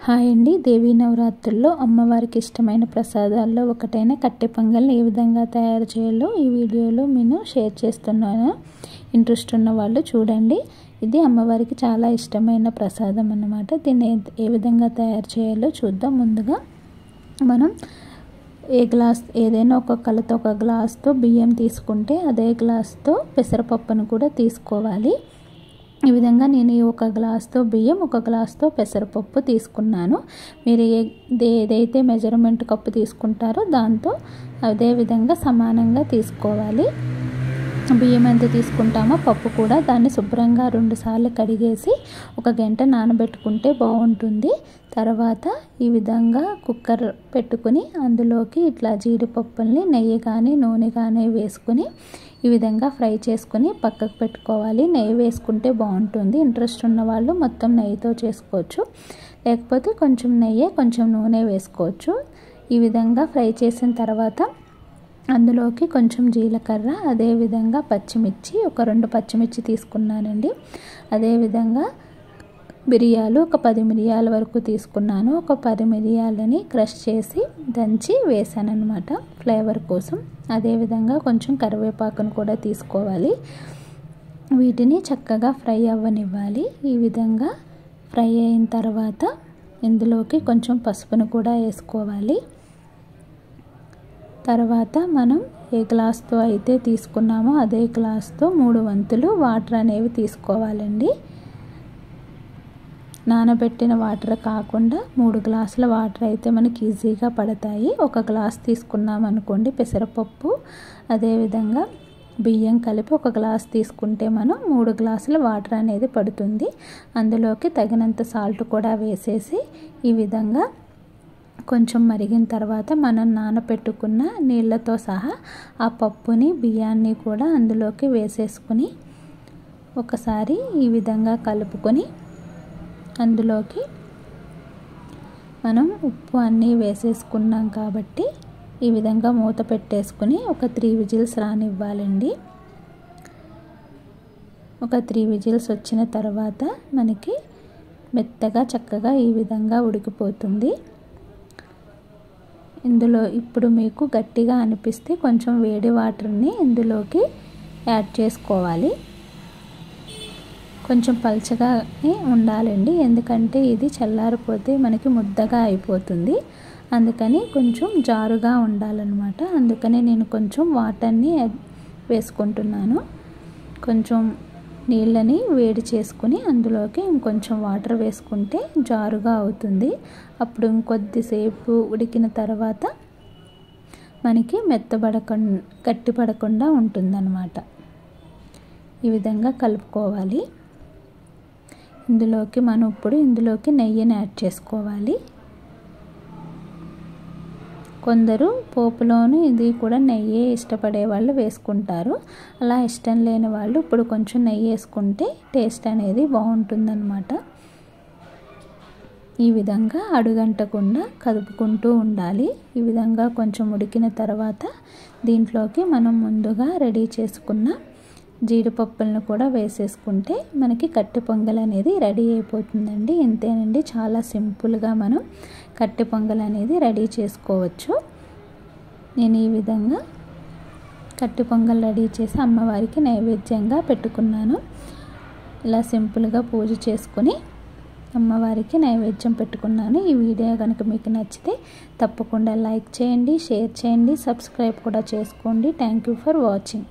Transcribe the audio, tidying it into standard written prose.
Hi అండి. దేవీ నవరాత్రుల్లో అమ్మవారికి ఇష్టమైన ప్రసాదాల్లో ఒకటైన కట్టె పొంగల్ని ఏ విధంగా తయారు చేయాలో ఈ వీడియోలో నేను షేర్ చేస్తున్నాను. ఇంట్రెస్ట్ ఉన్న వాళ్ళు చూడండి. ఇది అమ్మవారికి చాలా ఇష్టమైన ప్రసాదం అన్నమాట. దీన్ని ఏ విధంగా తయారు చేయాలో చూద్దాం. ముందుగా మనం ఏదైనా ఒక కలతో ఒక గ్లాస్తో బియ్యం తీసుకుంటే అదే గ్లాస్తో పెసరపప్పును కూడా తీసుకోవాలి. ఈ విధంగా నేను ఒక గ్లాస్తో బియ్యం ఒక గ్లాస్తో పెసరపప్పు తీసుకున్నాను. మీరు ఏదైతే మెజర్మెంట్ కప్పు తీసుకుంటారో దాంతో అదే విధంగా సమానంగా తీసుకోవాలి. బియ్యం ఎంత తీసుకుంటామో పప్పు కూడా దాన్ని శుభ్రంగా 2 సార్లు కడిగేసి 1 గంట నానబెట్టుకుంటే బాగుంటుంది. తర్వాత ఈ విధంగా కుక్కర్ పెట్టుకుని అందులోకి ఇట్లా జీడిపప్పుల్ని నెయ్యి కానీ నూనె కానీ వేసుకుని ఈ విధంగా ఫ్రై చేసుకుని పక్కకు పెట్టుకోవాలి. నెయ్యి వేసుకుంటే బాగుంటుంది. ఇంట్రెస్ట్ ఉన్న వాళ్ళు మొత్తం నెయ్యితో చేసుకోవచ్చు, లేకపోతే కొంచెం నెయ్యి కొంచెం నూనె వేసుకోవచ్చు. ఈ విధంగా ఫ్రై చేసిన తర్వాత అందులోకి కొంచెం జీలకర్ర, అదేవిధంగా పచ్చిమిర్చి, ఒక 2 పచ్చిమిర్చి తీసుకున్నానండి. అదేవిధంగా మిరియాలు ఒక 10 మిరియాల వరకు తీసుకున్నాను. ఒక 10 మిరియాలని క్రష్ చేసి దంచి వేసాను అన్నమాట ఫ్లేవర్ కోసం. అదేవిధంగా కొంచెం కరివేపాకును కూడా తీసుకోవాలి. వీటిని చక్కగా ఫ్రై అవ్వనివ్వాలి. ఈ విధంగా ఫ్రై అయిన తర్వాత ఇందులోకి కొంచెం పసుపును కూడా వేసుకోవాలి. తర్వాత మనం ఏ గ్లాస్తో అయితే తీసుకున్నామో అదే గ్లాస్తో 3 వంతులు వాటర్ అనేవి తీసుకోవాలండి. నానబెట్టిన వాటర్ కాకుండా 3 గ్లాసుల వాటర్ అయితే మనకి ఈజీగా పడతాయి. 1 గ్లాస్ తీసుకున్నాం అనుకోండి పెసరపప్పు, అదేవిధంగా బియ్యం కలిపి 1 గ్లాస్ తీసుకుంటే మనం 3 గ్లాసుల వాటర్ అనేది పడుతుంది. అందులోకి తగినంత సాల్ట్ కూడా వేసేసి ఈ విధంగా కొంచెం మరిగిన తర్వాత మనం నానబెట్టుకున్న నీళ్ళతో సహా ఆ పప్పుని బియ్యాన్ని కూడా అందులోకి వేసేసుకుని ఒకసారి ఈ విధంగా కలుపుకొని అందులోకి మనం ఉప్పు అన్నీ వేసేసుకున్నాం కాబట్టి ఈ విధంగా మూత పెట్టేసుకుని ఒక 3 విజిల్స్ రానివ్వాలండి. ఒక 3 విజిల్స్ వచ్చిన తర్వాత మనకి మెత్తగా చక్కగా ఈ విధంగా ఉడికిపోతుంది. ఇందులో ఇప్పుడు మీకు గట్టిగా అనిపిస్తే కొంచెం వేడి వాటర్ని ఇందులోకి యాడ్ చేసుకోవాలి. కొంచెం పల్చగానే ఉండాలండి, ఎందుకంటే ఇది చల్లారిపోతే మనకి ముద్దగా అయిపోతుంది. అందుకని కొంచెం జారుగా ఉండాలన్నమాట. అందుకని నేను కొంచెం వాటర్ని వేసుకుంటున్నాను. కొంచెం నీళ్ళని వేడి చేసుకుని అందులోకి ఇంకొంచెం వాటర్ వేసుకుంటే జారుగా అవుతుంది. అప్పుడు ఇంకొద్దిసేపు ఉడికిన తర్వాత మనకి గట్టిపడకుండా ఉంటుందన్నమాట. ఈ విధంగా కలుపుకోవాలి. ఇందులోకి మనం ఇప్పుడు నెయ్యిని యాడ్ చేసుకోవాలి. కొందరు పోపులోను ఇది కూడా నెయ్యి ఇష్టపడే వాళ్ళు వేసుకుంటారు. అలా ఇష్టం లేని వాళ్ళు ఇప్పుడు కొంచెం నెయ్యి వేసుకుంటే టేస్ట్ అనేది బాగుంటుందన్నమాట. ఈ విధంగా అడుగంటకుండా కదుపుకుంటూ ఉండాలి. ఈ విధంగా కొంచెం ఉడికిన తర్వాత దీంట్లోకి మనం ముందుగా రెడీ చేసుకున్న జీడిపప్పులను కూడా వేసేసుకుంటే మనకి కట్టె పొంగల్ అనేది రెడీ అయిపోతుందండి. ఇంతేనండి, చాలా సింపుల్గా మనం కట్టె పొంగల్ అనేది రెడీ చేసుకోవచ్చు. నేను ఈ విధంగా కట్టె పొంగల్ రెడీ చేసి అమ్మవారికి నైవేద్యంగా పెట్టుకున్నాను. ఇలా సింపుల్గా పూజ చేసుకుని అమ్మవారికి నైవేద్యం పెట్టుకున్నాను. ఈ వీడియో కనుక మీకు నచ్చితే తప్పకుండా లైక్ చేయండి, షేర్ చేయండి, సబ్స్క్రైబ్ కూడా చేసుకోండి. Thank you for watching.